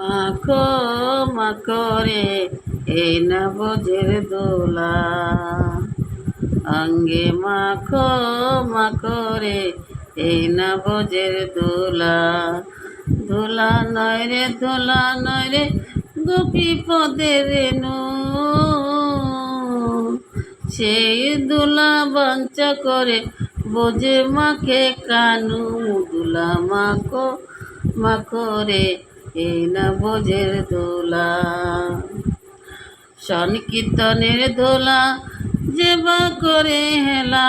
মাখো মাখো রে এই নবজের দোলা, অঙ্গে মাখো মাখো রে এই নবজের দোলা। দোলা নয় রে দোলা নয় রে গোপী পদের রেণু, সেই দোলা বাঞ্চা করে বোঝে মাখে কানু। দোলা মাখো মাখো রে এই নবজের দোলা, সংকীর্তনের দোলা যেবা করে হেলা,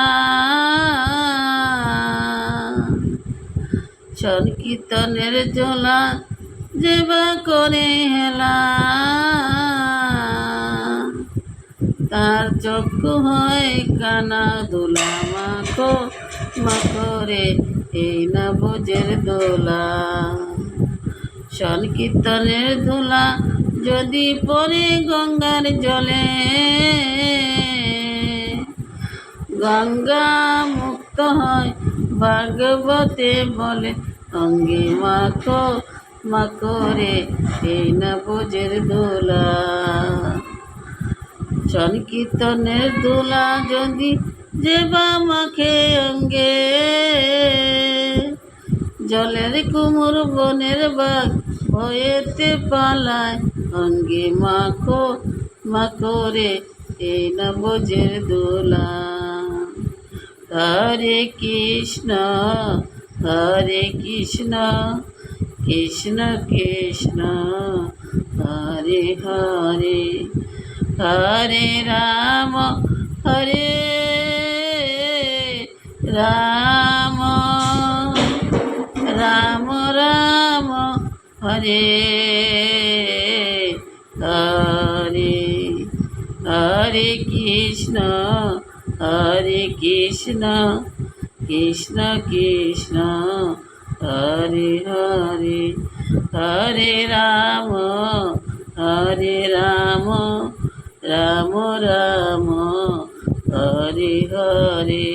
সংকীর্তনের দোলা যেবা করে হেলা। তার চক্ষু হয় কানা। দোলা মাখো মাখো রে এই নবজের দোলা, সংকীর্তনের দোলা যদি পড়ে গঙ্গার জলে, গঙ্গা মুক্ত হয় ভাগবতে বলে। অঙ্গে মাখো মাখো রে এই নবজের দোলা, সংকীর্তনের দোলা যদি যেবা মাখে অঙ্গে, জলের কুমুর বনের বাঘ ভয়েতে পালায়। অঙ্গে মাখো মাখো রে এই নবজের দোলা। হরে কৃষ্ণ কৃষ্ণ কৃষ্ণ হরে হরে, হরে রাম রাম রাম রাম হরে হরে, হরে কৃষ্ণ কৃষ্ণ কৃষ্ণ হরে হরে, হরে রাম রাম রাম হরে হরে।